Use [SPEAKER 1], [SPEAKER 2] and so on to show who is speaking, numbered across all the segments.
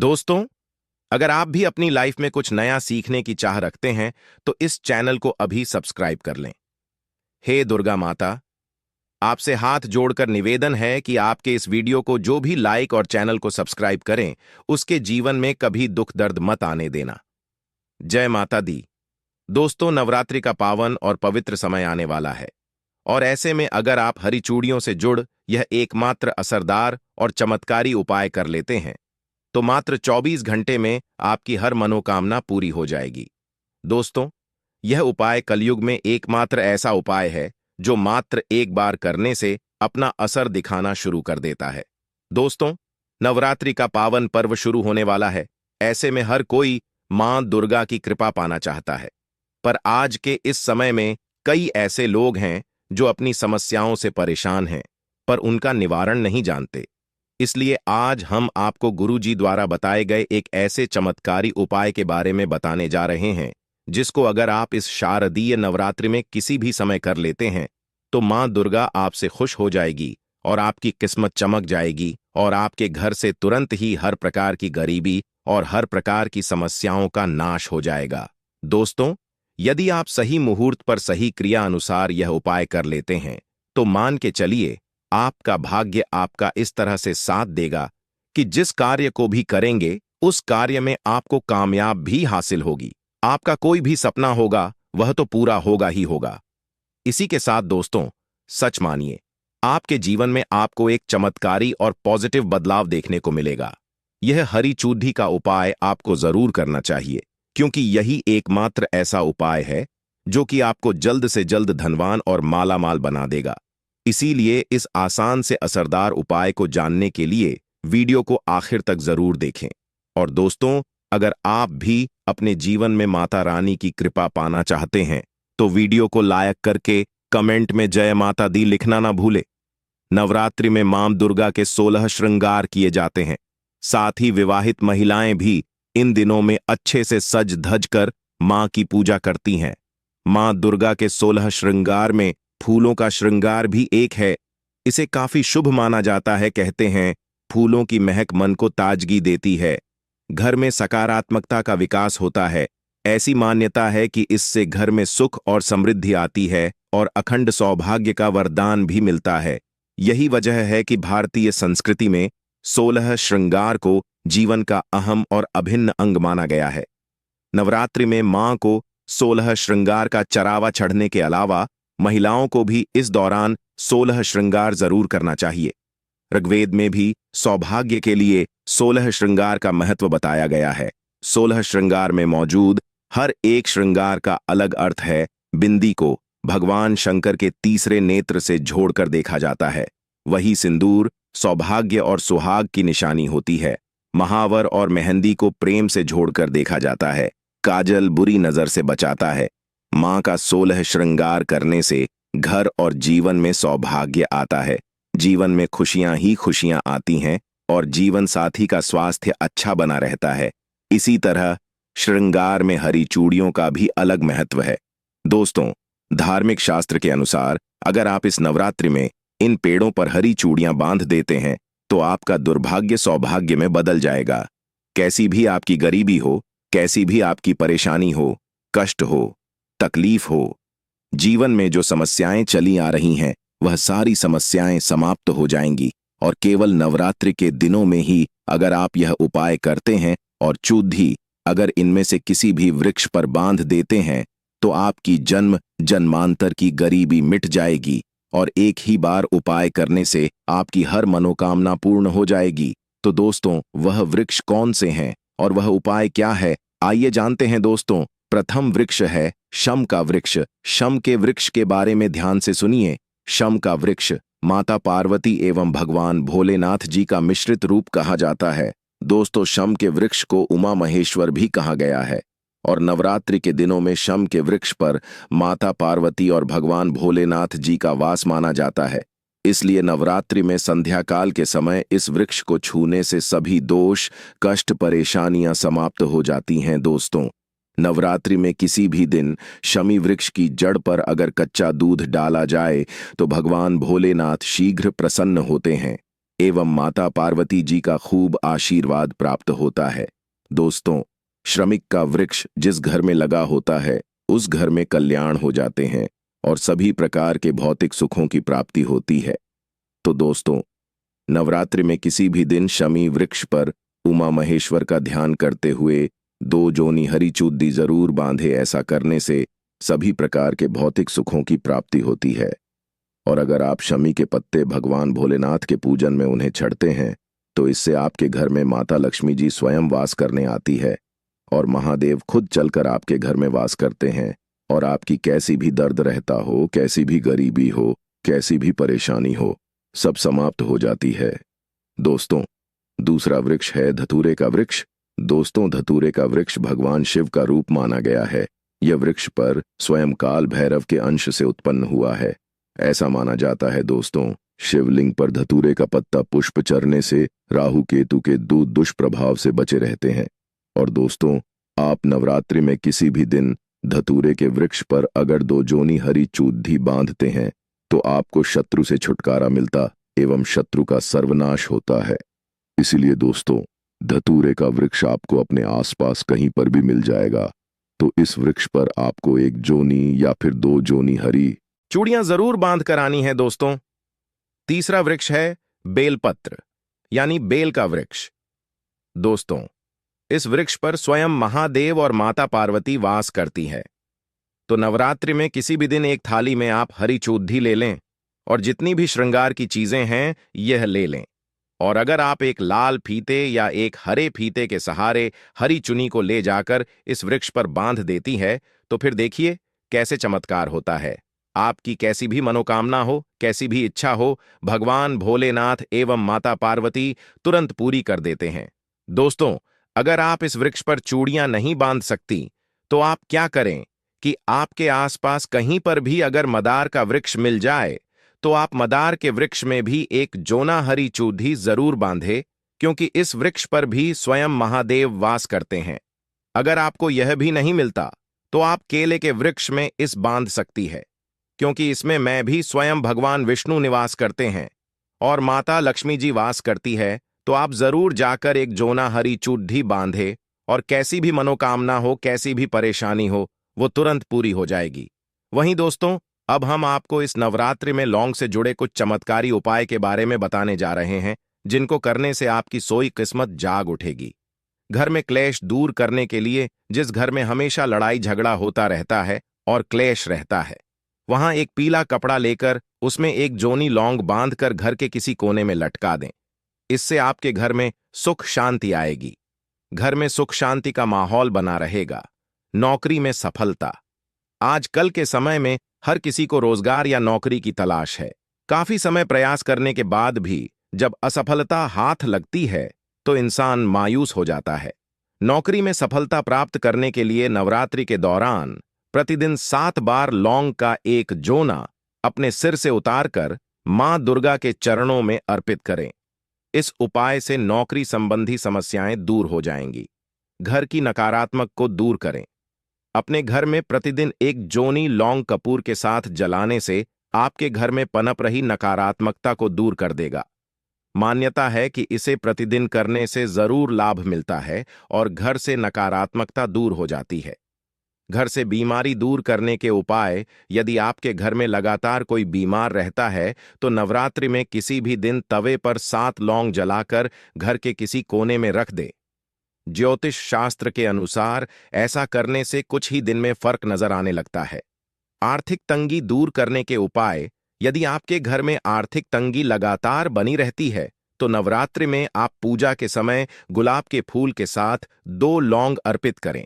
[SPEAKER 1] दोस्तों, अगर आप भी अपनी लाइफ में कुछ नया सीखने की चाह रखते हैं तो इस चैनल को अभी सब्सक्राइब कर लें। हे दुर्गा माता, आपसे हाथ जोड़कर निवेदन है कि आपके इस वीडियो को जो भी लाइक और चैनल को सब्सक्राइब करें, उसके जीवन में कभी दुख दर्द मत आने देना। जय माता दी। दोस्तों, नवरात्रि का पावन और पवित्र समय आने वाला है और ऐसे में अगर आप हरी चूड़ियों से जुड़ यह एकमात्र असरदार और चमत्कारी उपाय कर लेते हैं तो मात्र 24 घंटे में आपकी हर मनोकामना पूरी हो जाएगी। दोस्तों, यह उपाय कलयुग में एकमात्र ऐसा उपाय है जो मात्र एक बार करने से अपना असर दिखाना शुरू कर देता है। दोस्तों, नवरात्रि का पावन पर्व शुरू होने वाला है। ऐसे में हर कोई मां दुर्गा की कृपा पाना चाहता है, पर आज के इस समय में कई ऐसे लोग हैं जो अपनी समस्याओं से परेशान हैं, पर उनका निवारण नहीं जानते। इसलिए आज हम आपको गुरुजी द्वारा बताए गए एक ऐसे चमत्कारी उपाय के बारे में बताने जा रहे हैं, जिसको अगर आप इस शारदीय नवरात्रि में किसी भी समय कर लेते हैं, तो मां दुर्गा आपसे खुश हो जाएगी और आपकी किस्मत चमक जाएगी और आपके घर से तुरंत ही हर प्रकार की गरीबी और हर प्रकार की समस्याओं का नाश हो जाएगा। दोस्तों, यदि आप सही मुहूर्त पर सही क्रिया अनुसार यह उपाय कर लेते हैं, तो मान के चलिए आपका भाग्य आपका इस तरह से साथ देगा कि जिस कार्य को भी करेंगे उस कार्य में आपको कामयाब भी हासिल होगी। आपका कोई भी सपना होगा वह तो पूरा होगा ही होगा। इसी के साथ दोस्तों, सच मानिए, आपके जीवन में आपको एक चमत्कारी और पॉजिटिव बदलाव देखने को मिलेगा। यह हरी चूड़ी का उपाय आपको जरूर करना चाहिए, क्योंकि यही एकमात्र ऐसा उपाय है जो कि आपको जल्द से जल्द धनवान और मालामाल बना देगा। इसीलिए इस आसान से असरदार उपाय को जानने के लिए वीडियो को आखिर तक जरूर देखें। और दोस्तों, अगर आप भी अपने जीवन में माता रानी की कृपा पाना चाहते हैं तो वीडियो को लाइक करके कमेंट में जय माता दी लिखना ना भूले। नवरात्रि में मां दुर्गा के 16 श्रृंगार किए जाते हैं। साथ ही विवाहित महिलाएं भी इन दिनों में अच्छे से सज धज कर मां की पूजा करती हैं। मां दुर्गा के 16 श्रृंगार में फूलों का श्रृंगार भी एक है। इसे काफी शुभ माना जाता है। कहते हैं, फूलों की महक मन को ताजगी देती है, घर में सकारात्मकता का विकास होता है। ऐसी मान्यता है कि इससे घर में सुख और समृद्धि आती है और अखंड सौभाग्य का वरदान भी मिलता है। यही वजह है कि भारतीय संस्कृति में 16 श्रृंगार को जीवन का अहम और अभिन्न अंग माना गया है। नवरात्रि में मां को 16 श्रृंगार का चरावा चढ़ने के अलावा महिलाओं को भी इस दौरान 16 श्रृंगार जरूर करना चाहिए। ऋग्वेद में भी सौभाग्य के लिए 16 श्रृंगार का महत्व बताया गया है। 16 श्रृंगार में मौजूद हर एक श्रृंगार का अलग अर्थ है। बिंदी को भगवान शंकर के तीसरे नेत्र से जोड़कर देखा जाता है। वही सिंदूर सौभाग्य और सुहाग की निशानी होती है। महावर और मेहंदी को प्रेम से जोड़कर देखा जाता है। काजल बुरी नजर से बचाता है। मां का 16 श्रृंगार करने से घर और जीवन में सौभाग्य आता है। जीवन में खुशियां ही खुशियां आती हैं और जीवन साथी का स्वास्थ्य अच्छा बना रहता है। इसी तरह श्रृंगार में हरी चूड़ियों का भी अलग महत्व है। दोस्तों, धार्मिक शास्त्र के अनुसार अगर आप इस नवरात्रि में इन पेड़ों पर हरी चूड़ियां बांध देते हैं तो आपका दुर्भाग्य सौभाग्य में बदल जाएगा। कैसी भी आपकी गरीबी हो, कैसी भी आपकी परेशानी हो, कष्ट हो, तकलीफ हो, जीवन में जो समस्याएं चली आ रही हैं वह सारी समस्याएं समाप्त हो जाएंगी। और केवल नवरात्रि के दिनों में ही अगर आप यह उपाय करते हैं और चूड़ी अगर इनमें से किसी भी वृक्ष पर बांध देते हैं तो आपकी जन्म जन्मांतर की गरीबी मिट जाएगी और एक ही बार उपाय करने से आपकी हर मनोकामना पूर्ण हो जाएगी। तो दोस्तों, वह वृक्ष कौन से हैं और वह उपाय क्या है, आइए जानते हैं। दोस्तों, प्रथम वृक्ष है शम का वृक्ष। शम के वृक्ष के बारे में ध्यान से सुनिए। शम का वृक्ष माता पार्वती एवं भगवान भोलेनाथ जी का मिश्रित रूप कहा जाता है। दोस्तों, शम के वृक्ष को उमा महेश्वर भी कहा गया है और नवरात्रि के दिनों में शम के वृक्ष पर माता पार्वती और भगवान भोलेनाथ जी का वास माना जाता है। इसलिए नवरात्रि में संध्या काल के समय इस वृक्ष को छूने से सभी दोष, कष्ट, परेशानियां समाप्त हो जाती हैं। दोस्तों, नवरात्रि में किसी भी दिन शमी वृक्ष की जड़ पर अगर कच्चा दूध डाला जाए तो भगवान भोलेनाथ शीघ्र प्रसन्न होते हैं। एवं माता पार्वती जी का खूब आशीर्वाद प्राप्त होता है। दोस्तों, श्रमिक का वृक्ष जिस घर में लगा होता है उस घर में कल्याण हो जाते हैं और सभी प्रकार के भौतिक सुखों की प्राप्ति होती है। तो दोस्तों, नवरात्रि में किसी भी दिन शमी वृक्ष पर उमा महेश्वर का ध्यान करते हुए 2 जोनी हरी चूड़ी जरूर बांधे। ऐसा करने से सभी प्रकार के भौतिक सुखों की प्राप्ति होती है। और अगर आप शमी के पत्ते भगवान भोलेनाथ के पूजन में उन्हें छड़ते हैं तो इससे आपके घर में माता लक्ष्मी जी स्वयं वास करने आती है और महादेव खुद चलकर आपके घर में वास करते हैं और आपकी कैसी भी दर्द रहता हो, कैसी भी गरीबी हो, कैसी भी परेशानी हो, सब समाप्त हो जाती है। दोस्तों, दूसरा वृक्ष है धतूरे का वृक्ष। दोस्तों, धतूरे का वृक्ष भगवान शिव का रूप माना गया है। यह वृक्ष पर स्वयं काल भैरव के अंश से उत्पन्न हुआ है। ऐसा माना जाता है दोस्तों, शिवलिंग पर धतूरे का पत्ता पुष्प चढ़ने से राहु केतु के दुष्प्रभाव से बचे रहते हैं। और दोस्तों, आप नवरात्रि में किसी भी दिन धतूरे के वृक्ष पर अगर 2 जोनी हरी चूड़ी बांधते हैं तो आपको शत्रु से छुटकारा मिलता एवं शत्रु का सर्वनाश होता है। इसीलिए दोस्तों, धतूरे का वृक्ष आपको अपने आसपास कहीं पर भी मिल जाएगा, तो इस वृक्ष पर आपको 1 जोनी या फिर 2 जोनी हरी चूड़ियां जरूर बांध कर आनी है। दोस्तों, तीसरा वृक्ष है बेलपत्र यानी बेल का वृक्ष। दोस्तों, इस वृक्ष पर स्वयं महादेव और माता पार्वती वास करती है। तो नवरात्रि में किसी भी दिन एक थाली में आप हरी चूड़ी ले लें और जितनी भी श्रृंगार की चीजें हैं यह ले लें। और अगर आप एक लाल फीते या एक हरे फीते के सहारे हरी चुनी को ले जाकर इस वृक्ष पर बांध देती है तो फिर देखिए कैसे चमत्कार होता है। आपकी कैसी भी मनोकामना हो, कैसी भी इच्छा हो, भगवान भोलेनाथ एवं माता पार्वती तुरंत पूरी कर देते हैं। दोस्तों, अगर आप इस वृक्ष पर चूड़ियां नहीं बांध सकती तो आप क्या करें कि आपके आसपास कहीं पर भी अगर मदार का वृक्ष मिल जाए तो आप मदार के वृक्ष में भी 1 जोना हरी चूड़ी जरूर बांधे, क्योंकि इस वृक्ष पर भी स्वयं महादेव वास करते हैं। अगर आपको यह भी नहीं मिलता तो आप केले के वृक्ष में इस बांध सकती है, क्योंकि इसमें मैं भी स्वयं भगवान विष्णु निवास करते हैं और माता लक्ष्मी जी वास करती है। तो आप जरूर जाकर 1 जोना हरी चूड़ी बांधे और कैसी भी मनोकामना हो, कैसी भी परेशानी हो, वो तुरंत पूरी हो जाएगी। वहीं दोस्तों, अब हम आपको इस नवरात्रि में लौंग से जुड़े कुछ चमत्कारी उपाय के बारे में बताने जा रहे हैं, जिनको करने से आपकी सोई किस्मत जाग उठेगी। घर में क्लेश दूर करने के लिए, जिस घर में हमेशा लड़ाई झगड़ा होता रहता है और क्लेश रहता है, वहां एक पीला कपड़ा लेकर उसमें 1 जोनी लौंग बांधकर घर के किसी कोने में लटका दें। इससे आपके घर में सुख शांति आएगी। घर में सुख शांति का माहौल बना रहेगा। नौकरी में सफलता। आजकल के समय में हर किसी को रोजगार या नौकरी की तलाश है। काफी समय प्रयास करने के बाद भी जब असफलता हाथ लगती है तो इंसान मायूस हो जाता है। नौकरी में सफलता प्राप्त करने के लिए नवरात्रि के दौरान प्रतिदिन 7 बार लौंग का 1 जोना अपने सिर से उतारकर मां दुर्गा के चरणों में अर्पित करें। इस उपाय से नौकरी संबंधी समस्याएं दूर हो जाएंगी। घर की नकारात्मक को दूर करें। अपने घर में प्रतिदिन 1 जोनी लौंग कपूर के साथ जलाने से आपके घर में पनप रही नकारात्मकता को दूर कर देगा। मान्यता है कि इसे प्रतिदिन करने से जरूर लाभ मिलता है और घर से नकारात्मकता दूर हो जाती है। घर से बीमारी दूर करने के उपाय। यदि आपके घर में लगातार कोई बीमार रहता है तो नवरात्रि में किसी भी दिन तवे पर 7 लौंग जलाकर घर के किसी कोने में रख दे। ज्योतिष शास्त्र के अनुसार ऐसा करने से कुछ ही दिन में फर्क नजर आने लगता है। आर्थिक तंगी दूर करने के उपाय। यदि आपके घर में आर्थिक तंगी लगातार बनी रहती है तो नवरात्रि में आप पूजा के समय गुलाब के फूल के साथ 2 लौंग अर्पित करें।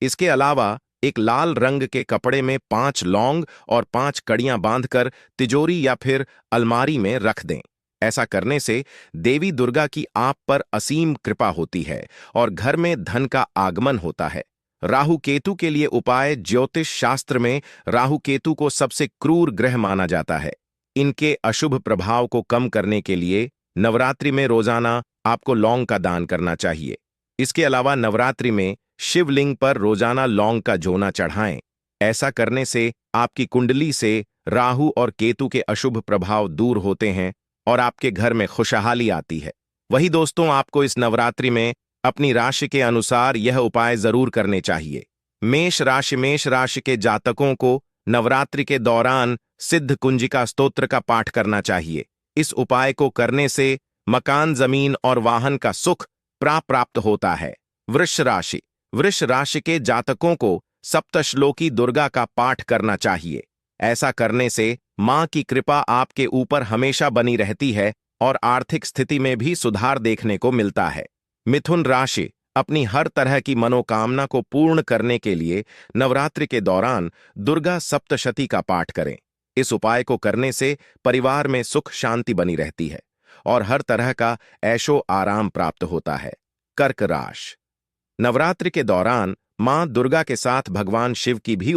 [SPEAKER 1] इसके अलावा एक लाल रंग के कपड़े में 5 लौंग और 5 कड़ियां बांधकर तिजोरी या फिर अलमारी में रख दें। ऐसा करने से देवी दुर्गा की आप पर असीम कृपा होती है और घर में धन का आगमन होता है। राहु केतु के लिए उपाय। ज्योतिष शास्त्र में राहु केतु को सबसे क्रूर ग्रह माना जाता है। इनके अशुभ प्रभाव को कम करने के लिए नवरात्रि में रोजाना आपको लौंग का दान करना चाहिए। इसके अलावा नवरात्रि में शिवलिंग पर रोजाना लौंग का जोना चढ़ाएं। ऐसा करने से आपकी कुंडली से राहु और केतु के अशुभ प्रभाव दूर होते हैं और आपके घर में खुशहाली आती है। वही दोस्तों, आपको इस नवरात्रि में अपनी राशि के अनुसार यह उपाय जरूर करने चाहिए। मेष राशि के जातकों को नवरात्रि के दौरान सिद्ध कुंजिका स्तोत्र का पाठ करना चाहिए। इस उपाय को करने से मकान, जमीन और वाहन का सुख प्राप्त होता है। वृष राशि के जातकों को सप्तश्लोकी दुर्गा का पाठ करना चाहिए। ऐसा करने से मां की कृपा आपके ऊपर हमेशा बनी रहती है और आर्थिक स्थिति में भी सुधार देखने को मिलता है। मिथुन राशि अपनी हर तरह की मनोकामना को पूर्ण करने के लिए नवरात्रि के दौरान दुर्गा सप्तशती का पाठ करें। इस उपाय को करने से परिवार में सुख शांति बनी रहती है और हर तरह का ऐशो आराम प्राप्त होता है। कर्क राशि नवरात्रि के दौरान मां दुर्गा के साथ भगवान शिव की भी